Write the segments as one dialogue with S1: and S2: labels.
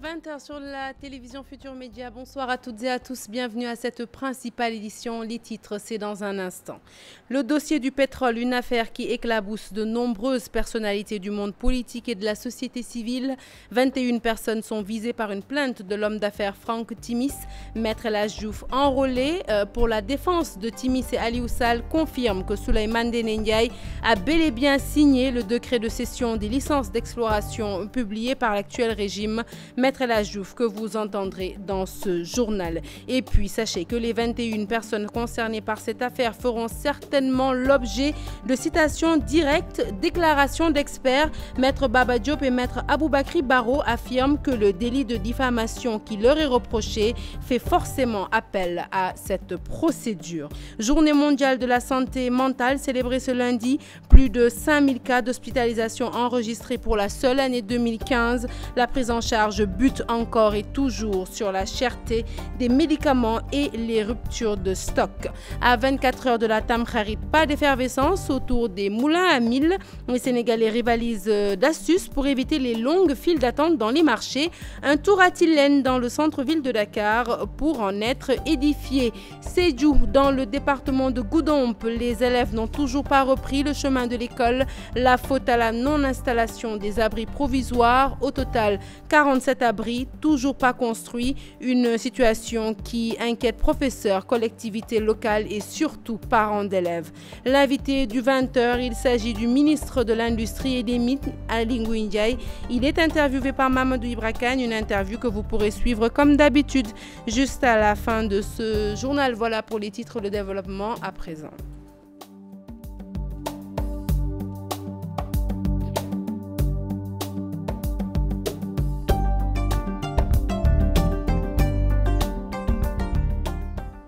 S1: 20h sur la télévision Futur Média. Bonsoir à toutes et à tous. Bienvenue à cette principale édition. Les titres, c'est dans un instant. Le dossier du pétrole, une affaire qui éclabousse de nombreuses personnalités du monde politique et de la société civile. 21 personnes sont visées par une plainte de l'homme d'affaires Franck Timis. Maître El Hadji Diouf, enrôlé pour la défense de Timis et Aliou Sall, confirme que Souleymane Ndéné Ndiaye a bel et bien signé le décret de cession des licences d'exploration publié par l'actuel régime. Maître El Hadji Diouf que vous entendrez dans ce journal. Et puis sachez que les 21 personnes concernées par cette affaire feront certainement l'objet de citations directes, déclarations d'experts. Maître Baba Diop et Maître Aboubakri Baro affirment que le délit de diffamation qui leur est reproché fait forcément appel à cette procédure. Journée mondiale de la santé mentale célébrée ce lundi. Plus de 5000 cas d'hospitalisation enregistrés pour la seule année 2015. La prise en charge bute encore et toujours sur la cherté des médicaments et les ruptures de stock. À 24 heures de la Tamkharit, pas d'effervescence autour des moulins à mil. Les Sénégalais rivalisent d'astuces pour éviter les longues files d'attente dans les marchés. Un tour à Tilène dans le centre-ville de Dakar pour en être édifié. Sédhiou dans le département de Goudomp, les élèves n'ont toujours pas repris le chemin de l'école. La faute à la non-installation des abris provisoires. Au total, 47 abris toujours pas construits. Une situation qui inquiète professeurs, collectivités locales et surtout parents d'élèves. L'invité du 20h, il s'agit du ministre de l'Industrie et des Mines, Aly Ngouille Ndiaye. Il est interviewé par Mamadou Ibra Kane, une interview que vous pourrez suivre comme d'habitude juste à la fin de ce journal. Voilà pour les titres de développement à présent.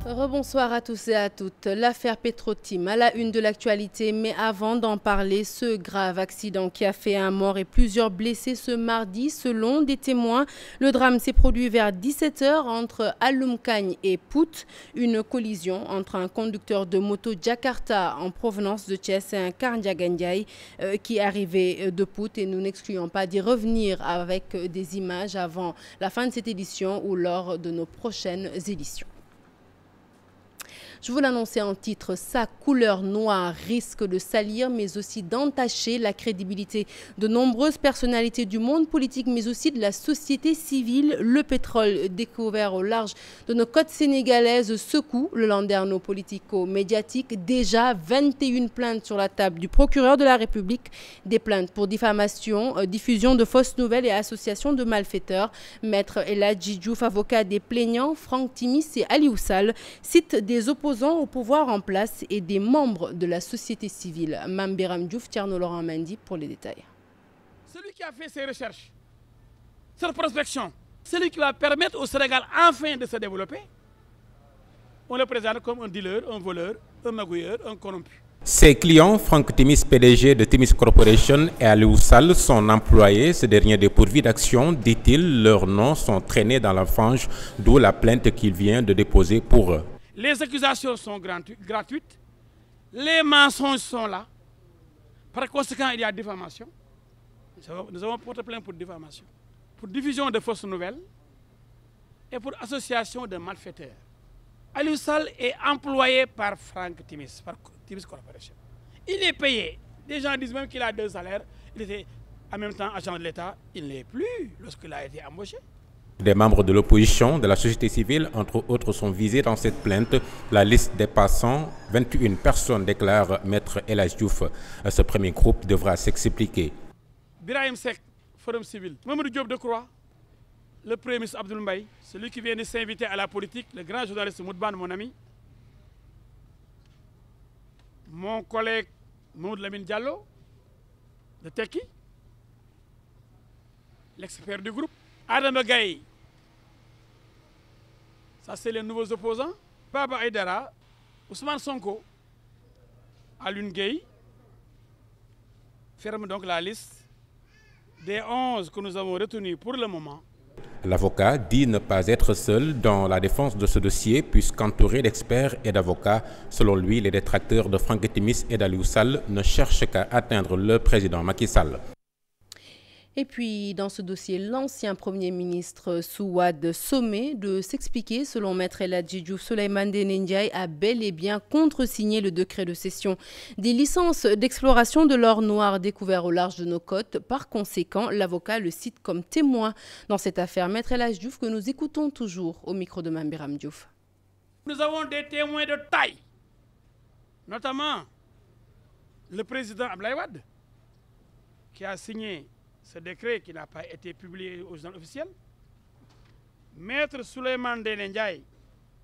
S1: Rebonsoir à tous et à toutes. L'affaire Petro-Tim à la une de l'actualité, mais avant d'en parler, ce grave accident qui a fait un mort et plusieurs blessés ce mardi, selon des témoins. Le drame s'est produit vers 17h entre Aloumkagne et Pout. Une collision entre un conducteur de moto Jakarta en provenance de Thiès et un car Ndiaga Ndiaye qui arrivait de Pout. Et nous n'excluons pas d'y revenir avec des images avant la fin de cette édition ou lors de nos prochaines éditions. Je vous l'annonçais en titre, sa couleur noire risque de salir mais aussi d'entacher la crédibilité de nombreuses personnalités du monde politique mais aussi de la société civile. Le pétrole découvert au large de nos côtes sénégalaises secoue le landerneau politico-médiatique. Déjà 21 plaintes sur la table du procureur de la République, des plaintes pour diffamation, diffusion de fausses nouvelles et association de malfaiteurs. Maître El Hadji Diouf, avocat des plaignants, Franck Timis et Aliou Sall, cite des opposants au pouvoir en place et des membres de la société civile. Mambiram Diouf, Thierno Laurent Mendy pour les détails.
S2: Celui qui a fait ses recherches, cette prospection, celui qui va permettre au Sénégal enfin de se développer, on le présente comme un dealer, un voleur, un magouilleur, un corrompu.
S3: Ses clients, Franck Timis, PDG de Timis Corporation, et Aliou Sall, son employé, ce dernier dépourvu d'action, dit-il, leurs noms sont traînés dans la fange, d'où la plainte qu'il vient de déposer pour eux.
S2: Les accusations sont gratuites, les mensonges sont là. Par conséquent, il y a diffamation. Nous avons porté plainte pour diffamation, pour diffusion de fausses nouvelles et pour association de malfaiteurs. Aliou Sall est employé par Franck Timis, par Timis Corporation. Il est payé. Des gens disent même qu'il a 2 salaires. Il était en même temps agent de l'État. Il ne l'est plus lorsqu'il a été embauché.
S3: Des membres de l'opposition, de la société civile, entre autres, sont visés dans cette plainte. La liste dépassant 21 personnes, déclare Maître El Hadji Diouf. Ce premier groupe devra s'expliquer.
S2: Birahim Seck, Forum Civil. Mamadou Diop Decroix, le Premier ministre Abdoul Mbaye, celui qui vient de s'inviter à la politique, le grand journaliste Moudban, mon ami. Mon collègue Maud Lamine Diallo, de Teki, l'expert du groupe. Adama Gaye, ça c'est les nouveaux opposants. Baba Aïdara, Ousmane Sonko, Alioune Gueye, ferme donc la liste des 11 que nous avons retenus pour le moment.
S3: L'avocat dit ne pas être seul dans la défense de ce dossier puisqu'entouré d'experts et d'avocats, selon lui, les détracteurs de Franck Timis et d'Aliou Sall ne cherchent qu'à atteindre le président Macky Sall.
S1: Et puis, dans ce dossier, l'ancien Premier ministre Souad sommé de s'expliquer. Selon Maître El Hadji Diouf, Souleymane Ndéné Ndiaye a bel et bien contresigné le décret de cession des licences d'exploration de l'or noir découvert au large de nos côtes. Par conséquent, l'avocat le cite comme témoin dans cette affaire. Maître El Hadji Diouf, que nous écoutons toujours au micro de Mame Biram Diouf.
S2: Nous avons des témoins de taille, notamment le président Abdoulaye Wade, qui a signé ce décret qui n'a pas été publié au journal officiel. Maître Souleymane Ndéné Ndiaye,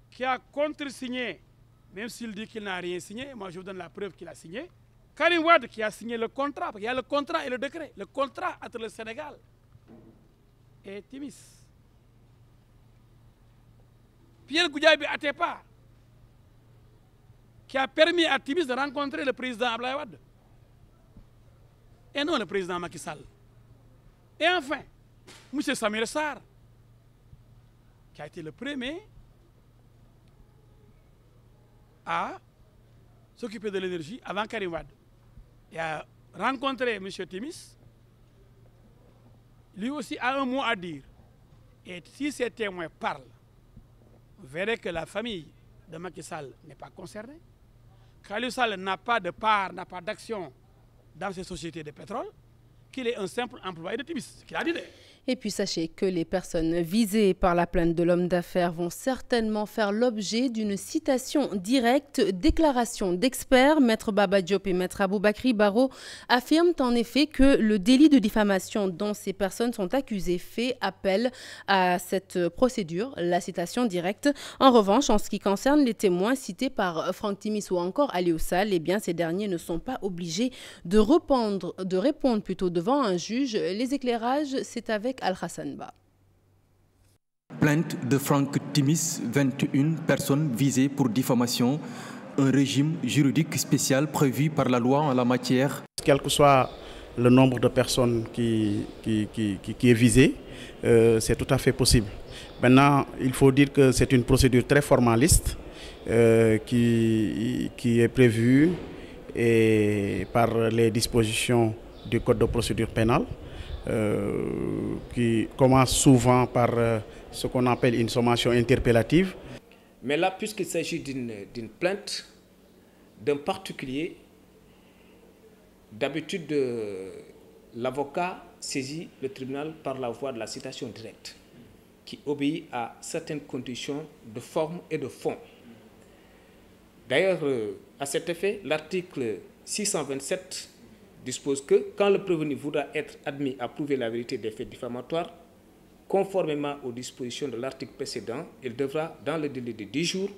S2: qui a contresigné, même s'il dit qu'il n'a rien signé, moi je vous donne la preuve qu'il a signé. Karim Wade, qui a signé le contrat, parce qu'il y a le contrat et le décret. Le contrat entre le Sénégal et Timis. Pierre Goudiaby Atepa, qui a permis à Timis de rencontrer le président Abdoulaye Wade. Et non le président Macky Sall. Et enfin, M. Samuel Sarr, qui a été le premier à s'occuper de l'énergie avant Karim Wade. Et a rencontré M. Timis. Lui aussi a un mot à dire. Et si ces témoins parlent, vous verrez que la famille de Macky Sall n'est pas concernée. Khalifa Sall n'a pas de part, n'a pas d'action dans ces sociétés de pétrole, qu'il est un simple employé de Timis, ce qu'il a dit.
S1: Et puis sachez que les personnes visées par la plainte de l'homme d'affaires vont certainement faire l'objet d'une citation directe. Déclaration d'experts. Maître Baba Diop et Maître Aboubakry Barrow affirment en effet que le délit de diffamation dont ces personnes sont accusées fait appel à cette procédure, la citation directe. En revanche, en ce qui concerne les témoins cités par Franck Timis ou encore Aliou Sall, eh bien ces derniers ne sont pas obligés de répondre devant un juge. Les éclairages, c'est avec Al-Hassan Ba.
S4: Plainte de Franck Timis, 21 personnes visées pour diffamation, un régime juridique spécial prévu par la loi en la matière.
S5: Quel que soit le nombre de personnes qui est visé, c'est tout à fait possible. Maintenant, il faut dire que c'est une procédure très formaliste qui est prévue par les dispositions du Code de procédure pénale. Qui commence souvent par ce qu'on appelle une sommation interpellative.
S6: Mais là, puisqu'il s'agit d'une plainte d'un particulier, d'habitude, l'avocat saisit le tribunal par la voie de la citation directe, qui obéit à certaines conditions de forme et de fond. D'ailleurs, à cet effet, l'article 627 dispose que quand le prévenu voudra être admis à prouver la vérité des faits diffamatoires, conformément aux dispositions de l'article précédent, il devra, dans le délai de 10 jours,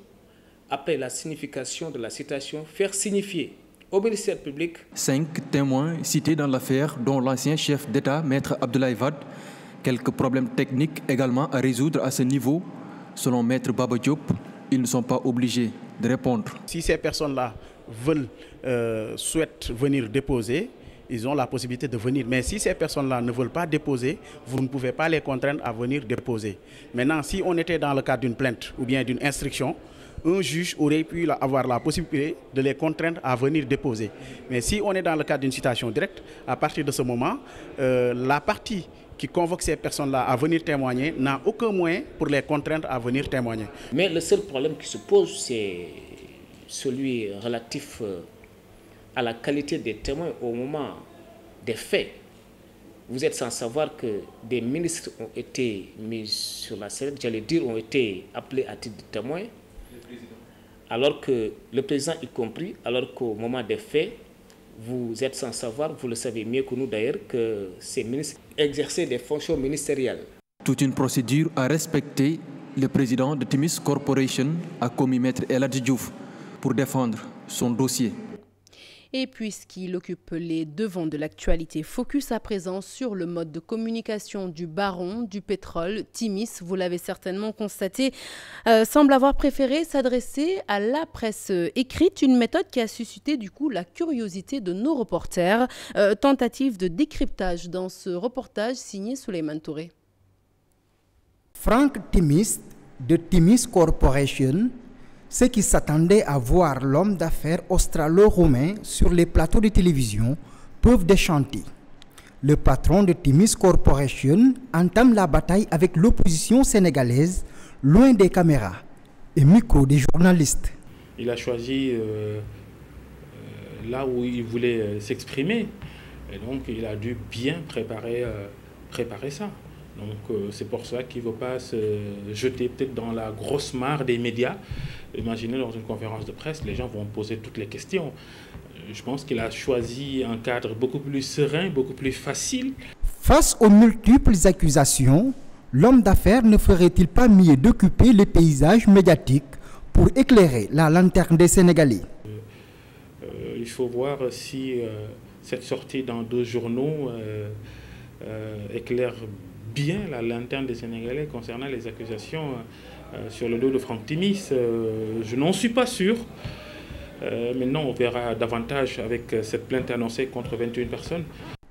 S6: après la signification de la citation, faire signifier au ministère public
S4: 5 témoins cités dans l'affaire, dont l'ancien chef d'État, Maître Abdoulaye Wade. Quelques problèmes techniques également à résoudre à ce niveau. Selon Maître Baba Diop, ils ne sont pas obligés de répondre.
S5: Si ces personnes-là souhaitent venir déposer, ils ont la possibilité de venir. Mais si ces personnes-là ne veulent pas déposer, vous ne pouvez pas les contraindre à venir déposer. Maintenant, si on était dans le cadre d'une plainte ou bien d'une instruction, un juge aurait pu avoir la possibilité de les contraindre à venir déposer. Mais si on est dans le cadre d'une citation directe, à partir de ce moment, la partie qui convoque ces personnes-là à venir témoigner n'a aucun moyen pour les contraindre à venir témoigner.
S6: Mais le seul problème qui se pose, c'est celui relatif à la qualité des témoins au moment des faits. Vous êtes sans savoir que des ministres ont été mis sur la sellette, j'allais dire, ont été appelés à titre de témoins, alors que le président y compris, alors qu'au moment des faits, vous êtes sans savoir, vous le savez mieux que nous d'ailleurs, que ces ministres exerçaient des fonctions ministérielles.
S4: Toute une procédure à respecter. Le président de Timis Corporation a commis Maître El Hadji Diouf pour défendre son dossier.
S1: Et puisqu'il occupe les devants de l'actualité, focus à présent sur le mode de communication du baron du pétrole. Timis, vous l'avez certainement constaté, semble avoir préféré s'adresser à la presse écrite, une méthode qui a suscité du coup la curiosité de nos reporters. Tentative de décryptage dans ce reportage signé Souleymane Touré.
S7: Franck Timis de Timis Corporation, ceux qui s'attendaient à voir l'homme d'affaires australo-roumain sur les plateaux de télévision peuvent déchanter. le patron de Timis Corporation entame la bataille avec l'opposition sénégalaise, loin des caméras et micro des journalistes.
S8: Il a choisi là où il voulait s'exprimer. Et donc, il a dû bien préparer ça. Donc, c'est pour ça qu'il ne veut pas se jeter peut-être dans la grosse mare des médias. Imaginez, dans une conférence de presse, les gens vont poser toutes les questions. Je pense qu'il a choisi un cadre beaucoup plus serein, beaucoup plus facile.
S7: Face aux multiples accusations, l'homme d'affaires ne ferait-il pas mieux d'occuper le paysage médiatique pour éclairer la lanterne des Sénégalais?
S8: Il faut voir si cette sortie dans 2 journaux éclaire bien la lanterne des Sénégalais concernant les accusations sur le dos de Franck Timis. Je n'en suis pas sûr. Maintenant, on verra davantage avec cette plainte annoncée contre 21 personnes.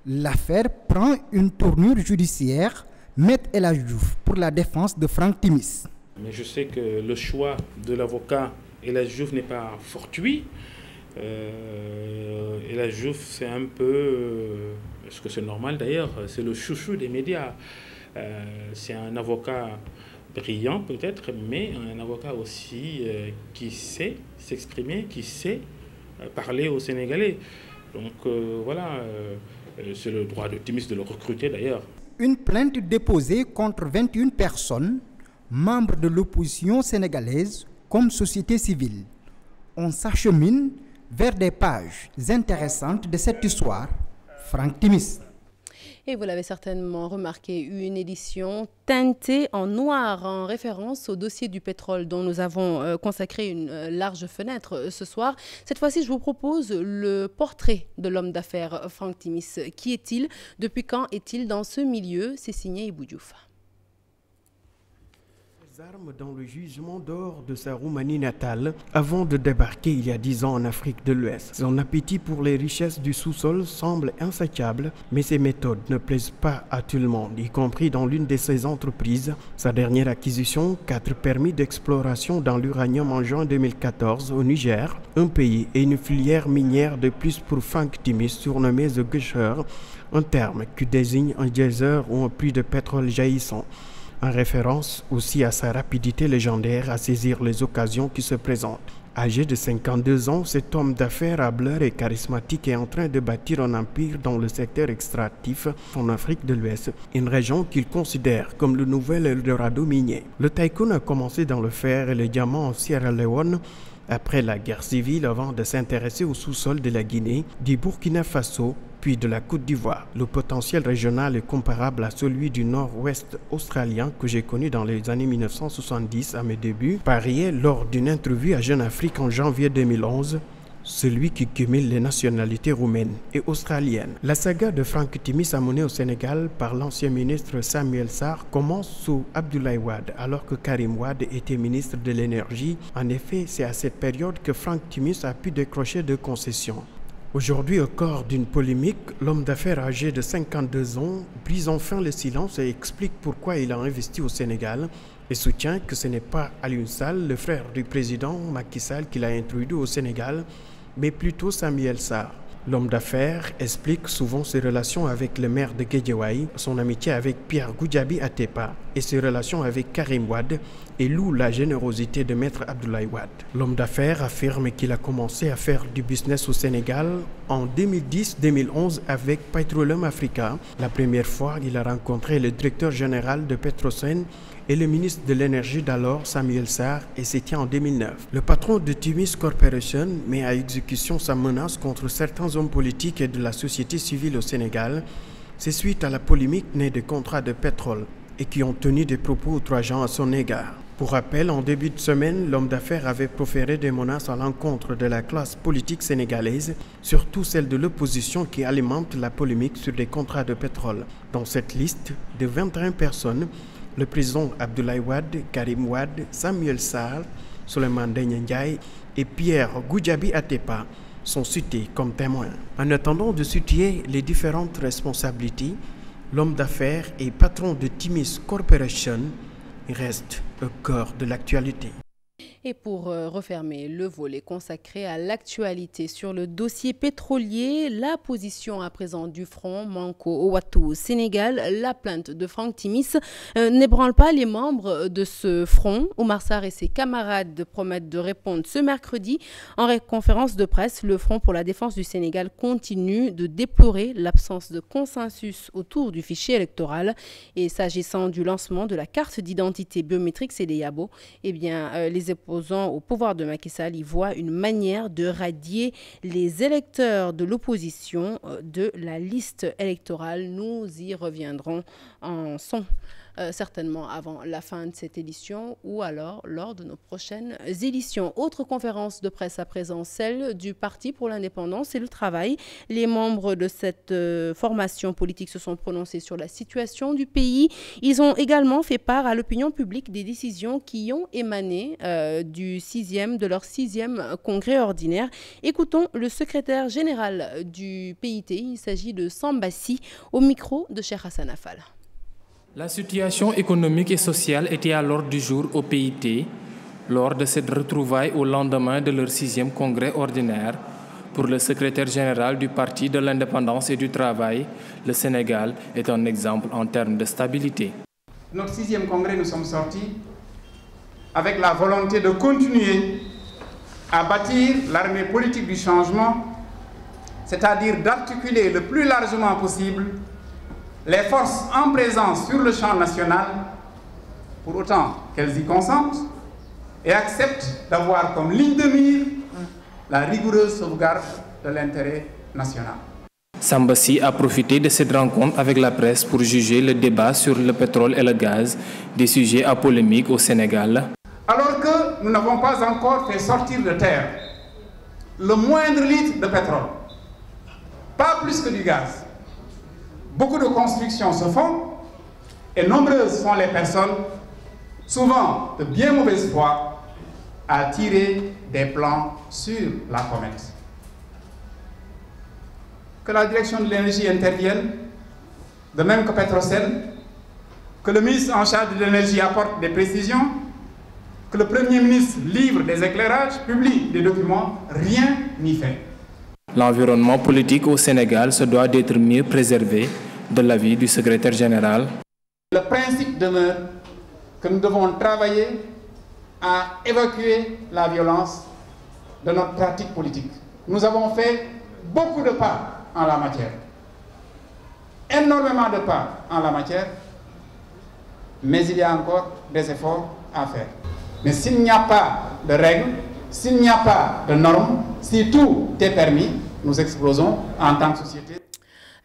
S7: L'affaire prend une tournure judiciaire. Maître El Hadji Diouf pour la défense de Franck Timis.
S8: Mais je sais que le choix de l'avocat El Hadji Diouf n'est pas fortuit. El Hadji Diouf, c'est un peu, est-ce que c'est normal d'ailleurs, c'est le chouchou des médias. C'est un avocat brillant peut-être, mais un avocat aussi qui sait s'exprimer, qui sait parler aux Sénégalais. Donc voilà, c'est le droit de Timis de le recruter d'ailleurs.
S7: Une plainte déposée contre 21 personnes, membres de l'opposition sénégalaise comme société civile. On s'achemine vers des pages intéressantes de cette histoire. Franck Timis.
S1: Et vous l'avez certainement remarqué, une édition teintée en noir en référence au dossier du pétrole dont nous avons consacré une large fenêtre ce soir. Cette fois-ci, je vous propose le portrait de l'homme d'affaires Franck Timis. Qui est-il? Depuis quand est-il dans ce milieu? C'est signé Ibou Diouf.
S9: Armes dans le jugement d'or de sa Roumanie natale avant de débarquer il y a 10 ans en Afrique de l'Ouest. Son appétit pour les richesses du sous-sol semble insatiable, mais ses méthodes ne plaisent pas à tout le monde, y compris dans l'une de ses entreprises. Sa dernière acquisition, 4 permis d'exploration dans l'uranium en juin 2014 au Niger, un pays et une filière minière de plus pour Franck Timis, surnommé The Gusher, un terme qui désigne un geyser ou un puits de pétrole jaillissant, en référence aussi à sa rapidité légendaire à saisir les occasions qui se présentent. Âgé de 52 ans, cet homme d'affaires hableur et charismatique est en train de bâtir un empire dans le secteur extractif en Afrique de l'Ouest, une région qu'il considère comme le nouvel Eldorado minier. Le tycoon a commencé dans le fer et le diamant en Sierra Leone après la guerre civile avant de s'intéresser au sous-sol de la Guinée, du Burkina Faso, puis de la Côte d'Ivoire. Le potentiel régional est comparable à celui du nord-ouest australien que j'ai connu dans les années 1970 à mes débuts, parié lors d'une interview à Jeune Afrique en janvier 2011, celui qui cumule les nationalités roumaines et australiennes. La saga de Franck Timis amenée au Sénégal par l'ancien ministre Samuel Sarr commence sous Abdoulaye Wade, alors que Karim Wade était ministre de l'Énergie. En effet, c'est à cette période que Franck Timis a pu décrocher 2 concessions. Aujourd'hui, au cœur d'une polémique, l'homme d'affaires âgé de 52 ans brise enfin le silence et explique pourquoi il a investi au Sénégal et soutient que ce n'est pas Alioune Sall, le frère du président Macky Sall, qui l'a introduit au Sénégal, mais plutôt Samuel Sarr. L'homme d'affaires explique souvent ses relations avec le maire de Guédiawaye, son amitié avec Pierre Goudiaby Atepa et ses relations avec Karim Wade et loue la générosité de maître Abdoulaye Wade. L'homme d'affaires affirme qu'il a commencé à faire du business au Sénégal en 2010-2011 avec Petroleum Africa. La première fois, il a rencontré le directeur général de Petrosen et le ministre de l'Énergie d'alors, Samuel Sarr, et c'était en 2009. Le patron de Timis Corporation met à exécution sa menace contre certains hommes politiques et de la société civile au Sénégal. C'est suite à la polémique née des contrats de pétrole et qui ont tenu des propos outrageants à son égard. Pour rappel, en début de semaine, l'homme d'affaires avait proféré des menaces à l'encontre de la classe politique sénégalaise, surtout celle de l'opposition qui alimente la polémique sur les contrats de pétrole. Dans cette liste de 21 personnes, le président Abdoulaye Wade, Karim Wade, Samuel Sarr, Souleymane Ndéné Ndiaye et Pierre Goudiaby Atepa sont cités comme témoins. En attendant de situer les différentes responsabilités, l'homme d'affaires et patron de Timis Corporation reste au cœur de l'actualité.
S1: Et pour refermer le volet consacré à l'actualité sur le dossier pétrolier, la position à présent du front Manko Owatu Sénégal, la plainte de Franck Timis n'ébranle pas les membres de ce front. Oumar Sarr et ses camarades promettent de répondre ce mercredi. En conférence de presse, le Front pour la défense du Sénégal continue de déplorer l'absence de consensus autour du fichier électoral. Et s'agissant du lancement de la carte d'identité biométrique CEDEAO, eh bien, les opposants au pouvoir de Macky Sall y voient une manière de radier les électeurs de l'opposition de la liste électorale. Nous y reviendrons en son. Certainement avant la fin de cette édition ou alors lors de nos prochaines éditions. Autre conférence de presse à présent, celle du Parti pour l'indépendance et le travail. Les membres de cette formation politique se sont prononcés sur la situation du pays. Ils ont également fait part à l'opinion publique des décisions qui ont émané de leur 6e congrès ordinaire. Écoutons le secrétaire général du PIT, il s'agit de Sambassi, au micro de Cheikh Hassan Affal.
S10: La situation économique et sociale était à l'ordre du jour au PIT lors de cette retrouvaille au lendemain de leur 6e congrès ordinaire. Pour le secrétaire général du Parti de l'indépendance et du travail, le Sénégal est un exemple en termes de stabilité.
S11: Notre 6e congrès, nous sommes sortis avec la volonté de continuer à bâtir l'armée politique du changement, c'est-à-dire d'articuler le plus largement possible les forces en présence sur le champ national, pour autant qu'elles y consentent, et acceptent d'avoir comme ligne de mire la rigoureuse sauvegarde de l'intérêt national.
S10: Sambassi a profité de cette rencontre avec la presse pour juger le débat sur le pétrole et le gaz, des sujets à polémique au Sénégal.
S11: Alors que nous n'avons pas encore fait sortir de terre le moindre litre de pétrole, pas plus que du gaz, beaucoup de constructions se font et nombreuses sont les personnes, souvent de bien mauvaise foi, à tirer des plans sur la comète. Que la direction de l'énergie intervienne, de même que Petrocel, que le ministre en charge de l'énergie apporte des précisions, que le Premier ministre livre des éclairages, publie des documents, rien n'y fait.
S10: L'environnement politique au Sénégal se doit d'être mieux préservé de l'avis du secrétaire général.
S11: Le principe demeure que nous devons travailler à évacuer la violence de notre pratique politique. Nous avons fait beaucoup de pas en la matière, énormément de pas en la matière, mais il y a encore des efforts à faire. Mais s'il n'y a pas de règles, s'il n'y a pas de normes, si tout est permis, nous explosons en tant que société.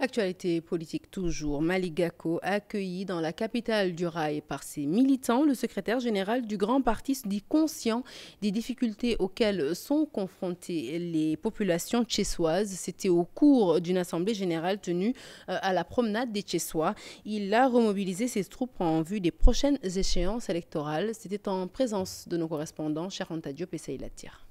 S1: Actualité politique toujours. Malick Gakou, accueilli dans la capitale du rail par ses militants, le secrétaire général du Grand Parti se dit conscient des difficultés auxquelles sont confrontées les populations tchessoises. C'était au cours d'une assemblée générale tenue à la promenade des Tchessois. Il a remobilisé ses troupes en vue des prochaines échéances électorales. C'était en présence de nos correspondants Cheikh Anta Diop et Saïla Tir.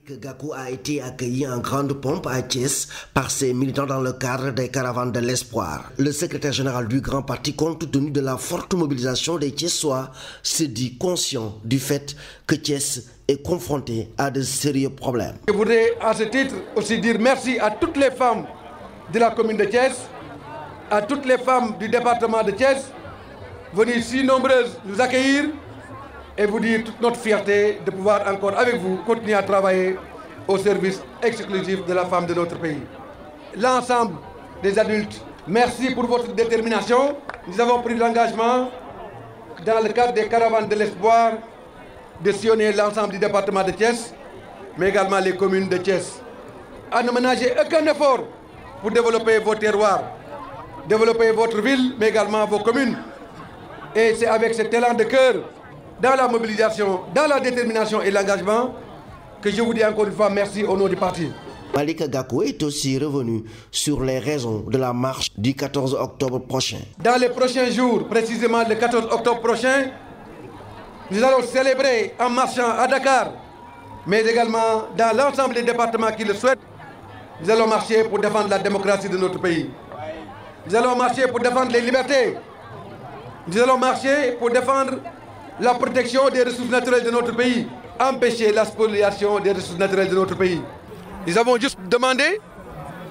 S12: Gakou a été accueilli en grande pompe à Thiès par ses militants dans le cadre des caravanes de l'espoir. Le secrétaire général du Grand Parti, compte tenu de la forte mobilisation des Thiessois, se dit conscient du fait que Thiès est confronté à de sérieux problèmes.
S13: Je voudrais à ce titre aussi dire merci à toutes les femmes de la commune de Thiès, à toutes les femmes du département de Thiès, venues si nombreuses nous accueillir et vous dire toute notre fierté de pouvoir encore avec vous continuer à travailler au service exclusif de la femme de notre pays. L'ensemble des adultes, merci pour votre détermination. Nous avons pris l'engagement dans le cadre des caravanes de l'espoir de sillonner l'ensemble du département de Thiès, mais également les communes de Thiès. À ne ménager aucun effort pour développer vos terroirs, développer votre ville, mais également vos communes. Et c'est avec cet élan de cœur, dans la mobilisation, dans la détermination et l'engagement, que je vous dis encore une fois merci au nom du parti.
S12: Malick Gakou est aussi revenu sur les raisons de la marche du 14 octobre prochain.
S13: Dans les prochains jours, précisément le 14 octobre prochain, nous allons célébrer en marchant à Dakar, mais également dans l'ensemble des départements qui le souhaitent. Nous allons marcher pour défendre la démocratie de notre pays. Nous allons marcher pour défendre les libertés. Nous allons marcher pour défendre la protection des ressources naturelles de notre pays, empêcher la spoliation des ressources naturelles de notre pays. Nous avons juste demandé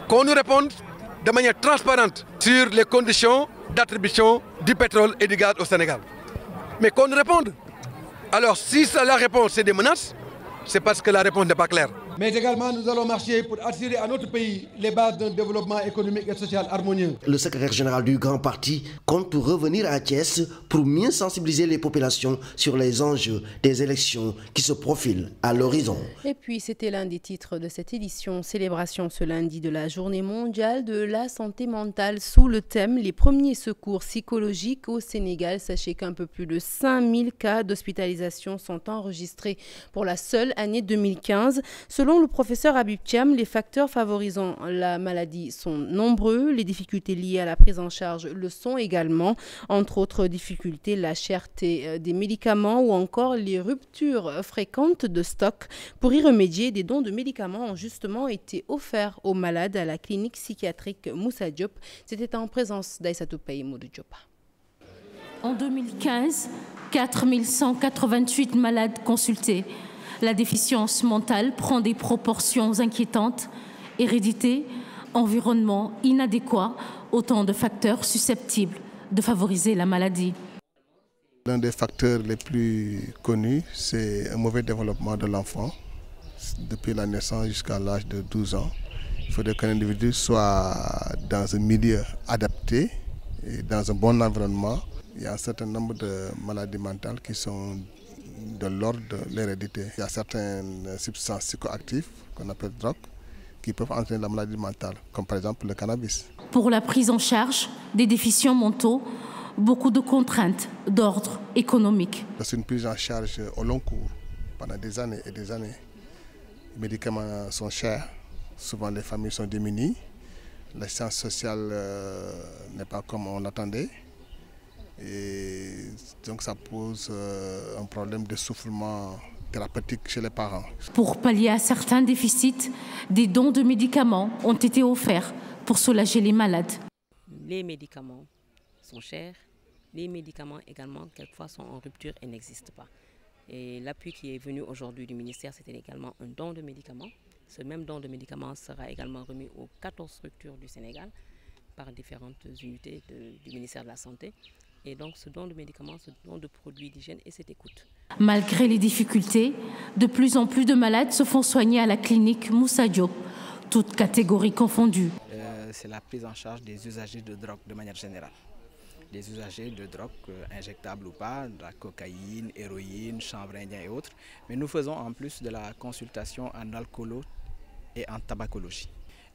S13: qu'on nous réponde de manière transparente sur les conditions d'attribution du pétrole et du gaz au Sénégal. Mais qu'on nous réponde. Alors si la réponse c'est des menaces, c'est parce que la réponse n'est pas claire. Mais également, nous allons marcher pour assurer à notre pays les bases d'un développement économique et social harmonieux.
S12: Le secrétaire général du Grand Parti compte revenir à Thiès pour mieux sensibiliser les populations sur les enjeux des élections qui se profilent à l'horizon.
S1: Et puis, c'était l'un des titres de cette édition. Célébration ce lundi de la Journée mondiale de la santé mentale sous le thème « Les premiers secours psychologiques au Sénégal ». Sachez qu'un peu plus de 5000 cas d'hospitalisation sont enregistrés pour la seule année 2015. Selon le professeur Habib Thiam, les facteurs favorisant la maladie sont nombreux. Les difficultés liées à la prise en charge le sont également. Entre autres difficultés, la cherté des médicaments ou encore les ruptures fréquentes de stock. Pour y remédier, des dons de médicaments ont justement été offerts aux malades à la clinique psychiatrique Moussa Diop. C'était en présence d'Aïssatou Paye Modou Diop.
S14: En 2015, 4188 malades consultés. La déficience mentale prend des proportions inquiétantes. Hérédité, environnement inadéquat, autant de facteurs susceptibles de favoriser la maladie.
S15: L'un des facteurs les plus connus, c'est un mauvais développement de l'enfant. Depuis la naissance jusqu'à l'âge de 12 ans, il faudrait qu'un individu soit dans un milieu adapté et dans un bon environnement. Il y a un certain nombre de maladies mentales qui sont de l'ordre de l'hérédité. Il y a certaines substances psychoactives qu'on appelle drogues qui peuvent entraîner la maladie mentale, comme par exemple le cannabis.
S14: Pour la prise en charge des déficients mentaux, beaucoup de contraintes d'ordre économique.
S15: C'est une prise en charge au long cours, pendant des années et des années. Les médicaments sont chers, souvent les familles sont démunies, l'assistance sociale n'est pas comme on l'attendait. Et donc ça pose un problème d'essoufflement thérapeutique chez les parents.
S14: Pour pallier à certains déficits, des dons de médicaments ont été offerts pour soulager les malades.
S16: Les médicaments sont chers, les médicaments également quelquefois sont en rupture et n'existent pas. Et l'appui qui est venu aujourd'hui du ministère, c'était également un don de médicaments. Ce même don de médicaments sera également remis aux 14 structures du Sénégal par différentes unités du ministère de la Santé. Et donc ce don de médicaments, ce don de produits d'hygiène et cette écoute.
S14: Malgré les difficultés, de plus en plus de malades se font soigner à la clinique Moussa Diop, toutes catégories confondues.
S17: C'est la prise en charge des usagers de drogue de manière générale. Des usagers de drogue injectables ou pas, de la cocaïne, héroïne, chanvre indien et autres. Mais nous faisons en plus de la consultation en alcoolo et en tabacologie.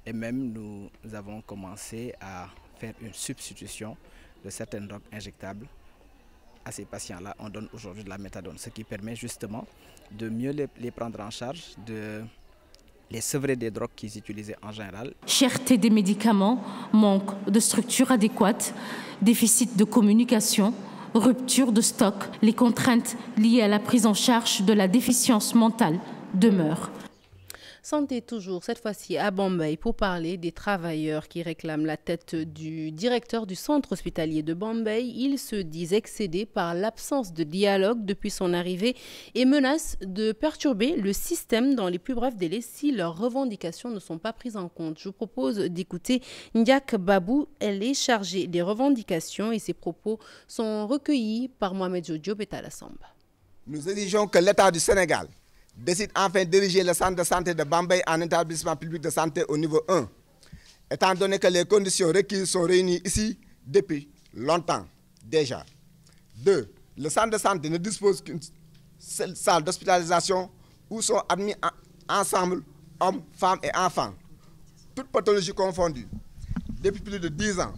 S17: Et même nous avons commencé à faire une substitution de certaines drogues injectables. À ces patients-là, on donne aujourd'hui de la méthadone, ce qui permet justement de mieux les prendre en charge, de les sevrer des drogues qu'ils utilisaient en général.
S14: Cherté des médicaments, manque de structures adéquates, déficit de communication, rupture de stock, les contraintes liées à la prise en charge de la déficience mentale demeurent.
S1: Santé toujours, cette fois-ci à Bambey, pour parler des travailleurs qui réclament la tête du directeur du centre hospitalier de Bambey. Ils se disent excédés par l'absence de dialogue depuis son arrivée et menacent de perturber le système dans les plus brefs délais si leurs revendications ne sont pas prises en compte. Je vous propose d'écouter Ndiak Babou. Elle est chargée des revendications et ses propos sont recueillis par Mohamed Diop et Talla Samba.
S18: Nous exigeons que l'État du Sénégal décide enfin de diriger le centre de santé de Bambey en établissement public de santé au niveau 1, étant donné que les conditions requises sont réunies ici depuis longtemps déjà. 2. Le centre de santé ne dispose qu'une seule salle d'hospitalisation où sont admis ensemble hommes, femmes et enfants, toutes pathologies confondues, depuis plus de 10 ans,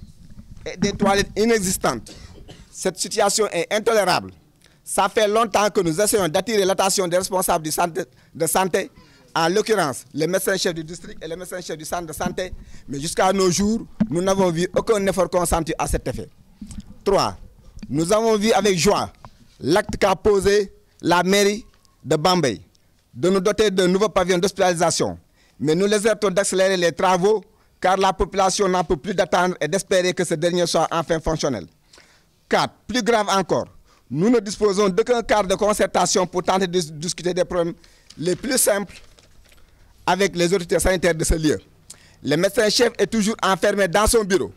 S18: et des toilettes inexistantes. Cette situation est intolérable. Ça fait longtemps que nous essayons d'attirer l'attention des responsables du centre de santé, en l'occurrence les médecins-chefs du district et les médecins-chefs du centre de santé, mais jusqu'à nos jours, nous n'avons vu aucun effort consenti à cet effet. 3. Nous avons vu avec joie l'acte qu'a posé la mairie de Bambey de nous doter d'un nouveau pavillon d'hospitalisation, mais nous les exhortons d'accélérer les travaux car la population n'en peut plus d'attendre et d'espérer que ce dernier soit enfin fonctionnel. 4. Plus grave encore, nous ne disposons d'aucun cadre de concertation pour tenter de discuter des problèmes les plus simples avec les autorités sanitaires de ce lieu. Le médecin-chef est toujours enfermé dans son bureau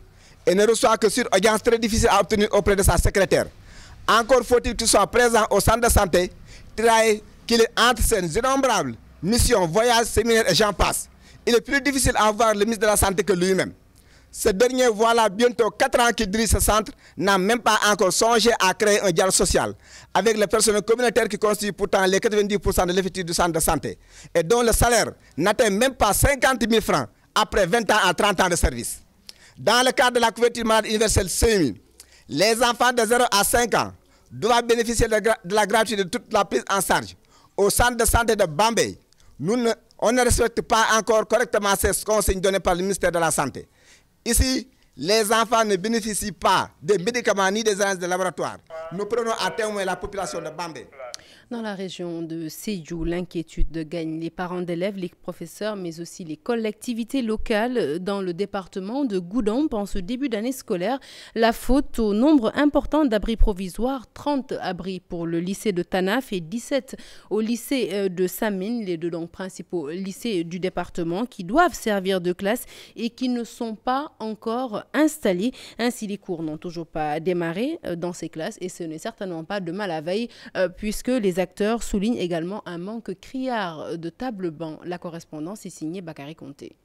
S18: et ne reçoit que sur audience très difficile à obtenir auprès de sa secrétaire. Encore faut-il qu'il soit présent au centre de santé, qu'il est entre ses innombrables missions, voyages, séminaires et j'en passe. Il est plus difficile à voir le ministre de la Santé que lui-même. Ce dernier, voilà bientôt 4 ans qu'il dirige ce centre, n'a même pas encore songé à créer un dialogue social avec les personnels communautaires qui constituent pourtant les 90% de l'effectif du centre de santé et dont le salaire n'atteint même pas 50 000 francs après 20 ans à 30 ans de service. Dans le cadre de la couverture maladie universelle CMU, les enfants de 0 à 5 ans doivent bénéficier de la gratuité de toute la prise en charge. Au centre de santé de Bambey, on ne respecte pas encore correctement ces consignes données par le ministère de la Santé. Ici, les enfants ne bénéficient pas des médicaments ni des analyses de laboratoire. Nous prenons à témoin la population de Bambey.
S1: Dans la région de Sédhiou, l'inquiétude gagne les parents d'élèves, les professeurs, mais aussi les collectivités locales. Dans le département de Goudomp, en ce début d'année scolaire, la faute au nombre important d'abris provisoires, 30 abris pour le lycée de Tanaf et 17 au lycée de Samine, les deux donc principaux lycées du département qui doivent servir de classe et qui ne sont pas encore installés. Ainsi, les cours n'ont toujours pas démarré dans ces classes et ce n'est certainement pas de mal à veille puisque les acteurs soulignent également un manque criard de table-banc. La correspondance est signée Bakary Conté.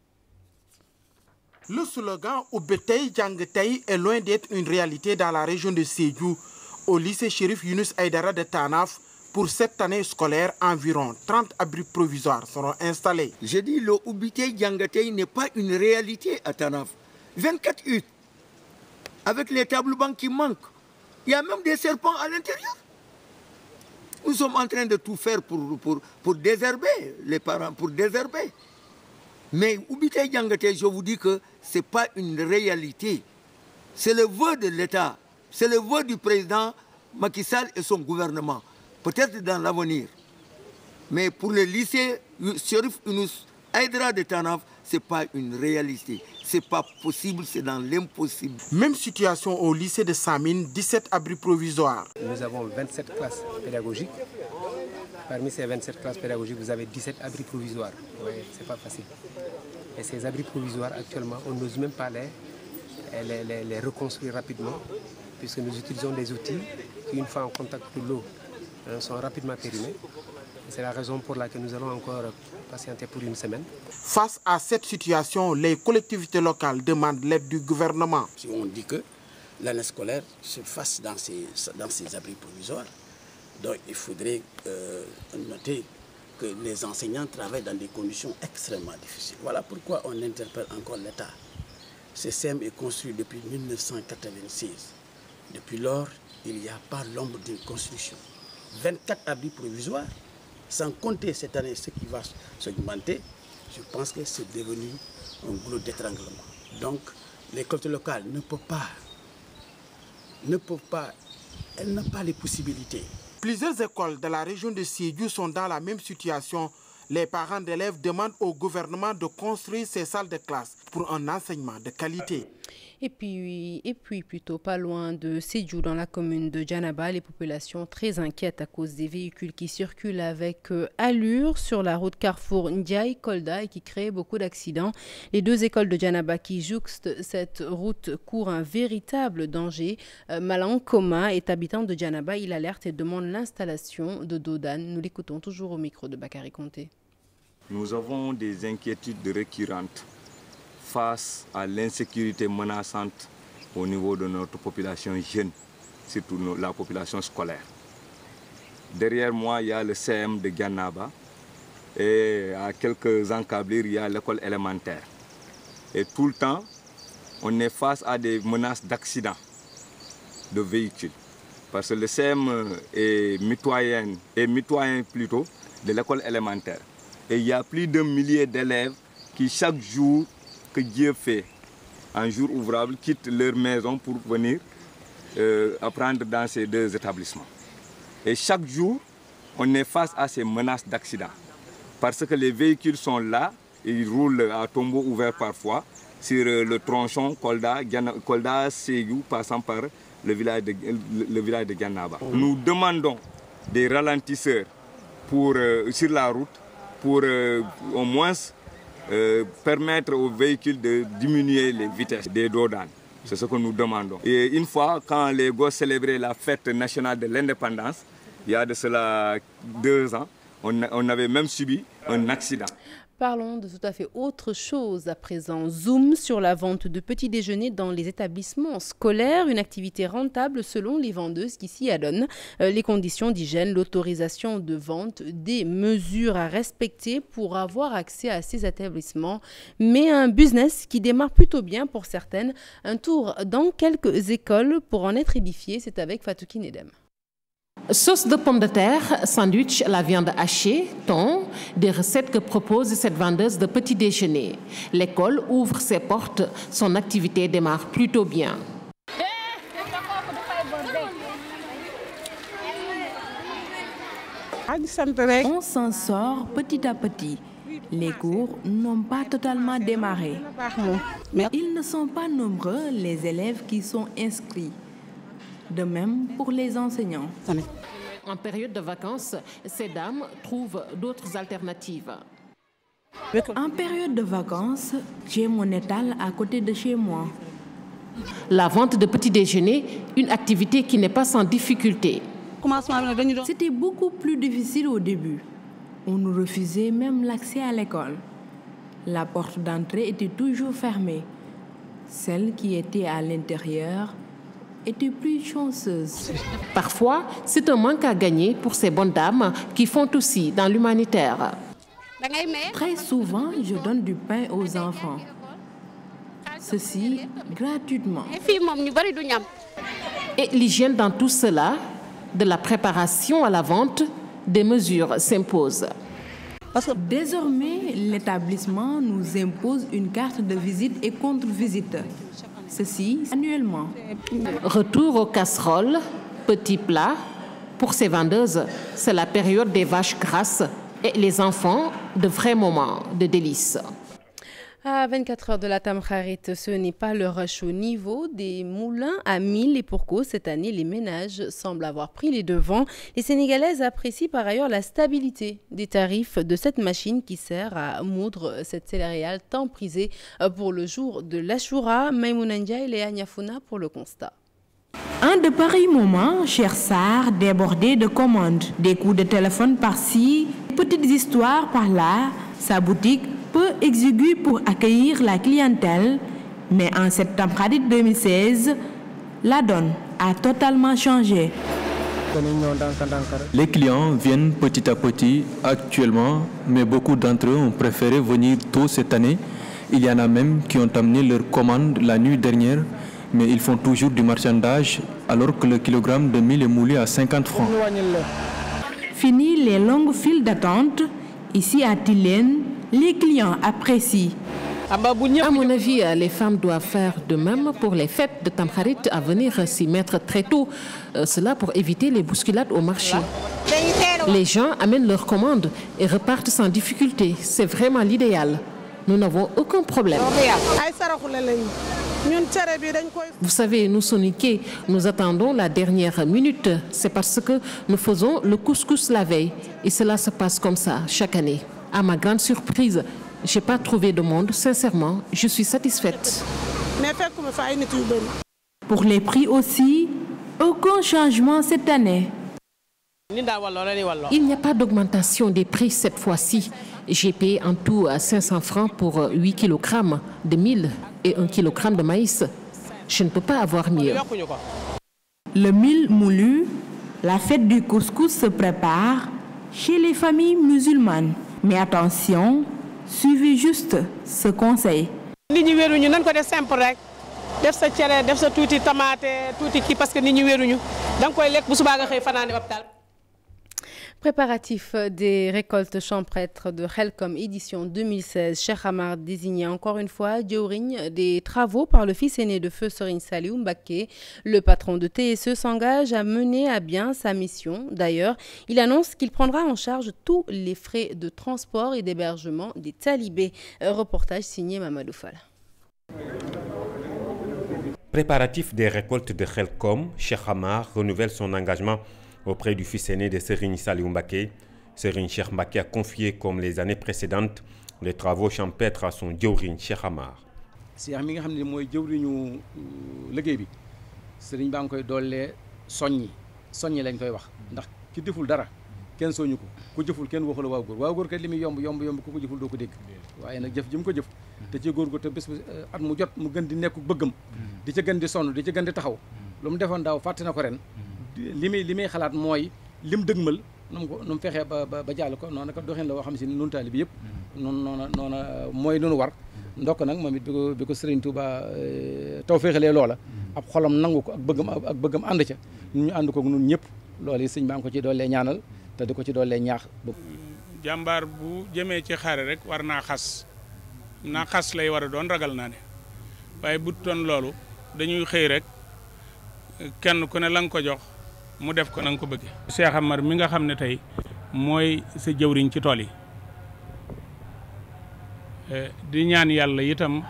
S19: Le slogan « Oubetei Djangetei » est loin d'être une réalité dans la région de Sédhiou. Au lycée Chérif Younous Aïdara de Tanaf, pour cette année scolaire, environ 30 abris provisoires seront installés.
S20: Je dis le Oubetei Djangetei n'est pas une réalité à Tanaf. 24 huttes, avec les tables-bancs qui manquent. Il y a même des serpents à l'intérieur. Nous sommes en train de tout faire pour désherber, les parents, pour désherber. Mais Oubetei Djangetei, je vous dis que ce n'est pas une réalité. C'est le vœu de l'État, c'est le vœu du président Macky Sall et son gouvernement, peut-être dans l'avenir. Mais pour le lycée Chérif Younous Aïdara de Tanaf, ce n'est pas une réalité. Ce n'est pas possible, c'est dans l'impossible.
S19: Même situation au lycée de Samine, 17 abris provisoires.
S21: Nous avons 27 classes pédagogiques. Parmi ces 27 classes pédagogiques, vous avez 17 abris provisoires. Oui, ce n'est pas facile. Et ces abris provisoires, actuellement, on n'ose même pas les reconstruire rapidement, puisque nous utilisons des outils qui, une fois en contact de l'eau, sont rapidement périmés. C'est la raison pour laquelle nous allons encore patienter pour une semaine.
S19: Face à cette situation, les collectivités locales demandent l'aide du gouvernement.
S22: Si on dit que l'année scolaire se fasse dans ces abris provisoires, donc il faudrait noter que les enseignants travaillent dans des conditions extrêmement difficiles. Voilà pourquoi on interpelle encore l'État. Ce CEM est construit depuis 1996. Depuis lors, il n'y a pas l'ombre d'une construction. 24 abris provisoires, sans compter cette année ce qui va s'augmenter, je pense que c'est devenu un goulot d'étranglement. Donc, les collectivités locales ne peuvent pas, elles n'ont pas les possibilités.
S19: Plusieurs écoles de la région de Sédhiou sont dans la même situation. Les parents d'élèves demandent au gouvernement de construire ces salles de classe pour un enseignement de qualité.
S1: Et puis plutôt pas loin de Sédhiou, dans la commune de Djanaba, les populations très inquiètes à cause des véhicules qui circulent avec allure sur la route Carrefour Ndiaye-Kolda et qui créent beaucoup d'accidents. Les deux écoles de Djanaba qui jouxtent cette route courent un véritable danger. Malang Koma est habitant de Djanaba. Il alerte et demande l'installation de Dodan. Nous l'écoutons toujours au micro de Bakary Conté.
S23: Nous avons des inquiétudes récurrentes face à l'insécurité menaçante au niveau de notre population jeune, surtout la population scolaire. Derrière moi, il y a le CM de Djanaba et à quelques encablures, il y a l'école élémentaire. Et tout le temps, on est face à des menaces d'accidents de véhicules. Parce que le CM est mitoyen plutôt de l'école élémentaire. Et il y a plus de milliers d'élèves qui chaque jour que Dieu fait, un jour ouvrable, quittent leur maison pour venir apprendre dans ces deux établissements. Et chaque jour, on est face à ces menaces d'accident. Parce que les véhicules sont là, ils roulent à tombeau ouvert parfois, sur le tronçon Kolda, Sédhiou, passant par le village de Gannaba. Nous demandons des ralentisseurs sur la route pour au moins permettre aux véhicules de diminuer les vitesses des dodanes. C'est ce que nous demandons. Et une fois, quand les gosses célébraient la fête nationale de l'indépendance, il y a de cela 2 ans, on avait même subi un accident.
S1: Parlons de tout à fait autre chose à présent. Zoom sur la vente de petits déjeuners dans les établissements scolaires, une activité rentable selon les vendeuses qui s'y adonnent. Les conditions d'hygiène, l'autorisation de vente, des mesures à respecter pour avoir accès à ces établissements. Mais un business qui démarre plutôt bien pour certaines. Un tour dans quelques écoles pour en être édifié, c'est avec Fatou Kinedem.
S2: Sauce de pommes de terre, sandwich à la viande hachée, thon, des recettes que propose cette vendeuse de petit déjeuner. L'école ouvre ses portes, son activité démarre plutôt bien.
S3: On s'en sort petit à petit. Les cours n'ont pas totalement démarré. Ils ne sont pas nombreux, les élèves qui sont inscrits. De même pour les enseignants.
S2: En période de vacances, ces dames trouvent d'autres alternatives.
S3: En période de vacances, j'ai mon étal à côté de chez moi.
S2: La vente de petits déjeuners, une activité qui n'est pas sans difficulté.
S3: C'était beaucoup plus difficile au début. On nous refusait même l'accès à l'école. La porte d'entrée était toujours fermée. Celle qui était à l'intérieur était plus chanceuse.
S2: Parfois, c'est un manque à gagner pour ces bonnes dames qui font aussi dans l'humanitaire.
S3: Très souvent, je donne du pain aux enfants. Ceci gratuitement.
S2: Et l'hygiène dans tout cela, de la préparation à la vente, des mesures s'imposent.
S3: Désormais, l'établissement nous impose une carte de visite et contre-visite. Ceci annuellement.
S2: Retour aux casseroles, petits plats. Pour ces vendeuses, c'est la période des vaches grasses et les enfants, de vrais moments de délices.
S1: À 24 heures de la Tamkharit, ce n'est pas le rush au niveau des moulins à 1000 et pour cause, cette année, les ménages semblent avoir pris les devants. Les Sénégalaises apprécient par ailleurs la stabilité des tarifs de cette machine qui sert à moudre cette céréale tant prisée pour le jour de l'Achoura. Maïmouna Ndiaye et Léa Niafouna pour le constat.
S3: Un de pareils moments, cher Sarr, débordé de commandes. Des coups de téléphone par-ci, petites histoires par-là. Sa boutique peu exiguë pour accueillir la clientèle, mais en septembre 2016, la donne a totalement changé.
S4: Les clients viennent petit à petit actuellement, mais beaucoup d'entre eux ont préféré venir tôt cette année. Il y en a même qui ont amené leurs commandes la nuit dernière, mais ils font toujours du marchandage alors que le kilogramme de mil est moulé à 50 francs.
S3: Fini les longues files d'attente, ici à Tilène, les clients apprécient.
S2: À mon avis, les femmes doivent faire de même pour les fêtes de Tamkharit à venir s'y mettre très tôt. Cela pour éviter les bousculades au marché. Les gens amènent leurs commandes et repartent sans difficulté. C'est vraiment l'idéal. Nous n'avons aucun problème. Vous savez, nous Soniqués, nous attendons la dernière minute. C'est parce que nous faisons le couscous la veille. Et cela se passe comme ça chaque année. À ma grande surprise, je n'ai pas trouvé de monde. Sincèrement, je suis satisfaite.
S3: Pour les prix aussi, aucun changement cette année.
S2: Il n'y a pas d'augmentation des prix cette fois-ci. J'ai payé en tout 500 francs pour 8 kg de mil et 1 kg de maïs. Je ne peux pas avoir mieux.
S3: Le mil moulu, la fête du couscous se prépare chez les familles musulmanes. Mais attention, suivez juste ce conseil.
S1: Préparatif des récoltes champêtres de Helcom édition 2016, Cheikh Amar désigné encore une fois jëwriñ des travaux par le fils aîné de feu Serigne Saliou Mbacké. Le patron de TSE s'engage à mener à bien sa mission. D'ailleurs, il annonce qu'il prendra en charge tous les frais de transport et d'hébergement des talibés. Reportage signé Mamadou Fall.
S5: Préparatif des récoltes de Khelcom, Cheikh Amar renouvelle son engagement auprès du fils aîné de Serigne Saliou Mbacké. Serigne Cheikh Mbacké a confié, comme les années précédentes, les travaux champêtres à son jëwriñ Cheikh Amar.
S6: Cheikh mi nga xam ne mooy jëwriñu liggéey bi Serigne baa ngi koy doolee soññi lañ koy wax ndax ki deful dara kenn soñu ko ku jëful kenn waxu la waaw góor kat li muy yomb ku ko jëful doo ko dégg waaye nag jëf ji mu ko jëf te ci góor te bés at mu jot mu gën di nekk bëggam di ca gën di sonn di ca gën di taxaw lu mu defoon daaw fàtte na ko ren li muy xalaat mooy lim dëgmal nu mu fexee ba jàll ko noonu ko doxin la woo xam si nun taali bi yëpp noona mooy lu nu war ndokk nag moom it bi ko Serigne Touba taw féexalee loola ab xolam nangu ko ak bëggam ànd ca ñu ànd ko ñun ñëpp loolu yi sëñ baa ngi ko ci doolee ñaanal te di ko ci doolee ñaax.
S8: jàmbaar bu jëmee ci xare rek war naa xas lay war a doon ragal naa ne waaye bu toon loolu dañuy xëy rek kenn ku ne la nga ko jox mu def ko na nga ko bëggee. Cheikh Amar mi nga xam ne tey mooy sa jëwriñ ci tool yi di ñaan yàlla itam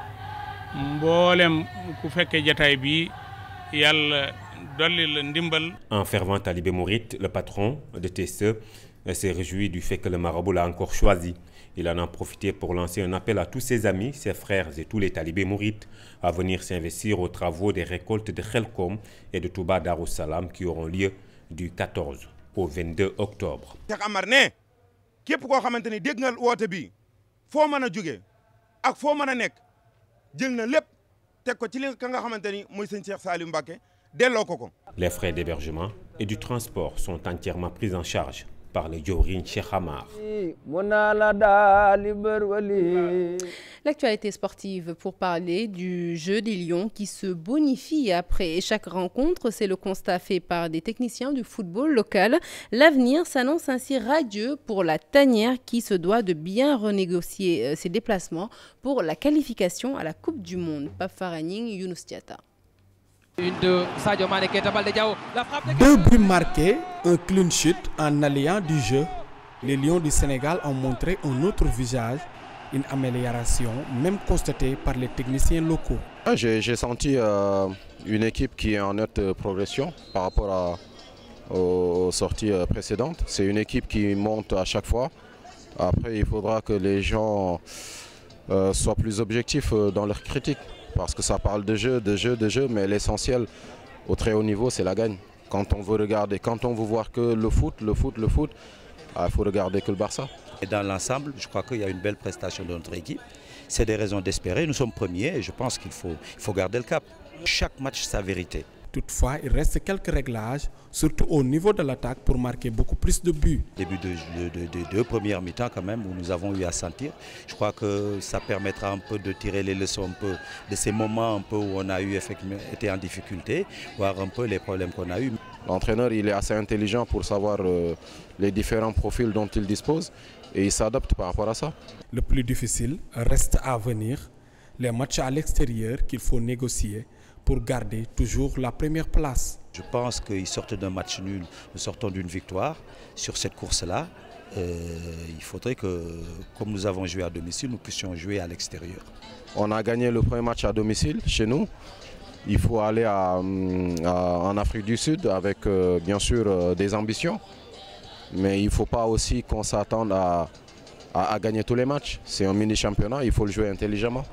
S8: mboolem ku fekkee jataay bi yàlla dolli la ndimbal.
S5: Un fervent talibé mouride, le patron de TSE s'est réjoui du fait que le marabout l'a encore choisi. Il en a profité pour lancer un appel à tous ses amis, ses frères et tous les talibés mourides à venir s'investir aux travaux des récoltes de Khelcom et de Touba Darou Salam qui auront lieu du 14 au 22 octobre.
S24: Cheikh Amar ne képp koo xamante ni dégg nga woote bi foo mën a jógee ak foo mën a nekk jël na lépp teg ko ci li ka nga xamante ni mooy sëñ Cheikh Saliou Mbacké delloo ko ko.
S5: Les frais d'hébergement et du transport sont entièrement pris en charge par le jëwriñ Cheikh Amar.
S1: L'actualité sportive pour parler du jeu des Lions qui se bonifie après chaque rencontre. C'est le constat fait par des techniciens du football local. L'avenir s'annonce ainsi radieux pour la tanière qui se doit de bien renégocier ses déplacements pour la qualification à la Coupe du Monde. Pape Faraning, Younous Diatta.
S25: Deux buts marqués, un clean sheet en alliant du jeu. Les Lions du Sénégal ont montré un autre visage, une amélioration même constatée par les techniciens locaux.
S26: J'ai senti une équipe qui est en nette progression par rapport aux sorties précédentes. C'est une équipe qui monte à chaque fois. Après, il faudra que les gens soient plus objectifs dans leurs critiques. Parce que ça parle de jeu, mais l'essentiel au très haut niveau, c'est la gagne. Quand on veut regarder, quand on veut voir que le foot, il faut regarder que le Barça.
S27: Et dans l'ensemble, je crois qu'il y a une belle prestation de notre équipe. C'est des raisons d'espérer. Nous sommes premiers et je pense qu'il faut garder le cap. Chaque match, sa vérité.
S25: Toutefois, il reste quelques réglages, surtout au niveau de l'attaque, pour marquer beaucoup plus de buts.
S27: Début de deux premières mi-temps quand même, où nous avons eu à sentir. Je crois que ça permettra un peu de tirer les leçons un peu de ces moments un peu où on a été en difficulté, voir un peu les problèmes qu'on a eu.
S26: L'entraîneur, il est assez intelligent pour savoir les différents profils dont il dispose et il s'adapte par rapport à ça.
S25: Le plus difficile reste à venir, les matchs à l'extérieur qu'il faut négocier pour garder toujours la première place.
S27: Je pense qu'ils sortent d'un match nul, nous sortons d'une victoire. Sur cette course-là, il faudrait que, comme nous avons joué à domicile, nous puissions jouer à l'extérieur.
S26: On a gagné le premier match à domicile chez nous. Il faut aller en Afrique du Sud avec bien sûr des ambitions. Mais il ne faut pas aussi qu'on s'attende à gagner tous les matchs. C'est un mini-championnat, il faut le jouer intelligemment.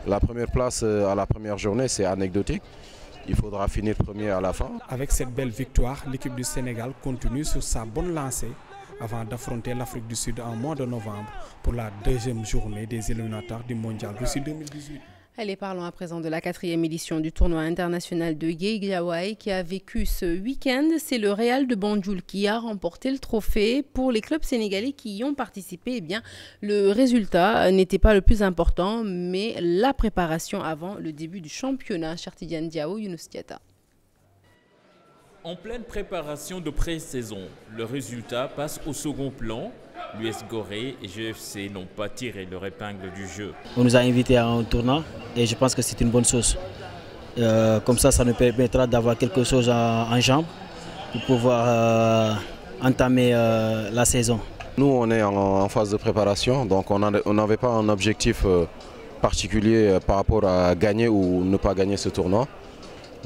S26: La première place à la première journée, c'est anecdotique. Il faudra finir premier à la fin.
S25: Avec cette belle victoire, l'équipe du Sénégal continue sur sa bonne lancée avant d'affronter l'Afrique du Sud en mois de novembre pour la deuxième journée des éliminatoires du Mondial Russie 2018.
S1: Allez, parlons à présent de la 4e édition du tournoi international de Guédiawaye qui a vécu ce week-end. C'est le Real de Banjul qui a remporté le trophée. Pour les clubs sénégalais qui y ont participé, eh bien, le résultat n'était pas le plus important, mais la préparation avant le début du championnat. Chartidiane Diao, Younous Diatta.
S28: En pleine préparation de pré-saison, le résultat passe au second plan. L'US Gorée et GFC n'ont pas tiré leur épingle du jeu.
S29: On nous a invités à un tournoi et je pense que c'est une bonne chose. Comme ça nous permettra d'avoir quelque chose en jambe pour pouvoir entamer la saison.
S26: Nous, on est en phase de préparation, donc on n'avait pas un objectif particulier par rapport à gagner ou ne pas gagner ce tournoi.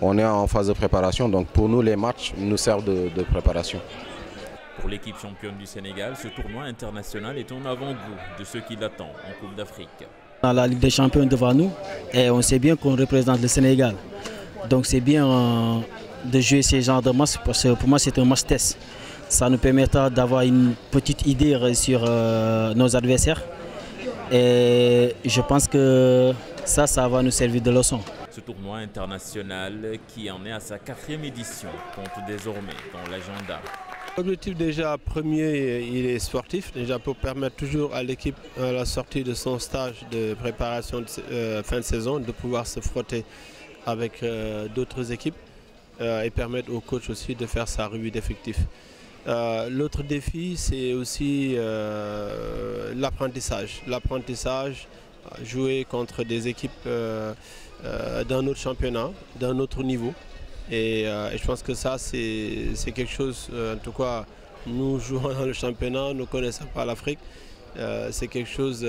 S26: on est en phase de préparation. Donc pour nous, les matchs nous servent de préparation.
S28: Pour l'équipe championne du Sénégal, ce tournoi international est en avant-goût de ce qui l'attend en Coupe d'Afrique.
S29: Dans la Ligue des champions devant nous et on sait bien qu'on représente le Sénégal. Donc c'est bien de jouer ces genres de matchs parce que pour moi c'est un match test. Ça nous permettra d'avoir une petite idée sur nos adversaires et je pense que ça va nous servir de leçon.
S28: Ce tournoi international qui en est à sa 4e édition compte désormais dans l'agenda.
S7: L'objectif déjà premier, il est sportif, déjà pour permettre toujours à l'équipe à la sortie de son stage de préparation de fin de saison de pouvoir se frotter avec d'autres équipes et permettre au coach aussi de faire sa revue d'effectifs. L'autre défi, c'est aussi l'apprentissage. L'apprentissage, jouer contre des équipes d'un autre championnat, d'un autre niveau. Et je pense que ça, c'est quelque chose, en tout cas, nous jouons dans le championnat, nous ne connaissons pas l'Afrique. C'est quelque chose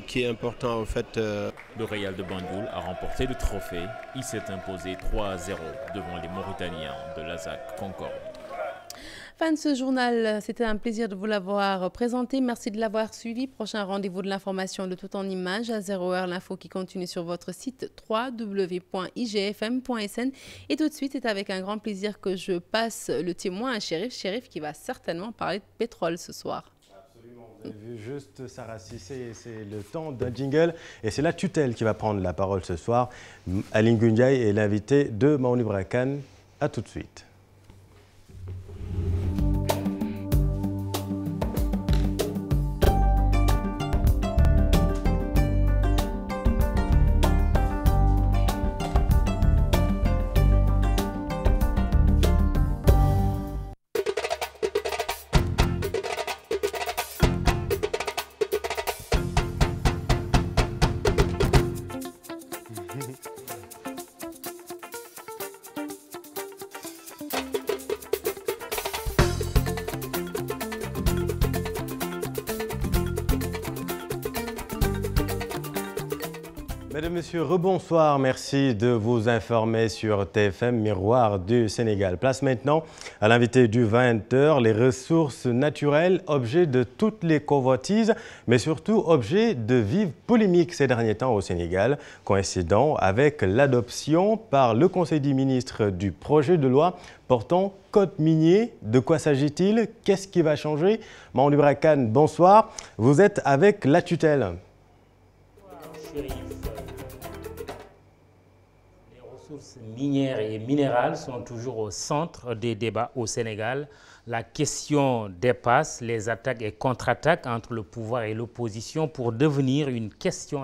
S7: qui est important en fait.
S28: Le Real de Banjul a remporté le trophée. Il s'est imposé 3-0 devant les Mauritaniens de l'ASAC Concorde.
S1: Fin de ce journal, c'était un plaisir de vous l'avoir présenté. Merci de l'avoir suivi. Prochain rendez-vous de l'information de tout en images à 0h, l'info qui continue sur votre site www.igfm.sn. Et tout de suite, c'est avec un grand plaisir que je passe le témoin à Chérif qui va certainement parler de pétrole ce soir.
S9: Vous avez vu juste Sarah Cissé, c'est le temps d'un jingle et c'est la tutelle qui va prendre la parole ce soir. Aline Gundiaï est l'invité de Mamouni Brakan. A tout de suite. Mesdames, Messieurs, rebonsoir. Merci de vous informer sur TFM, Miroir du Sénégal. Place maintenant à l'invité du 20h, les ressources naturelles, objet de toutes les convoitises, mais surtout objet de vives polémiques ces derniers temps au Sénégal, coïncidant avec l'adoption par le Conseil des ministres du projet de loi portant code minier. De quoi s'agit-il? Qu'est-ce qui va changer? Mamouni Brakan, bonsoir. Vous êtes avec la tutelle.
S10: Minières et minérales sont toujours au centre des débats au Sénégal. La question dépasse les attaques et contre-attaques entre le pouvoir et l'opposition pour devenir une question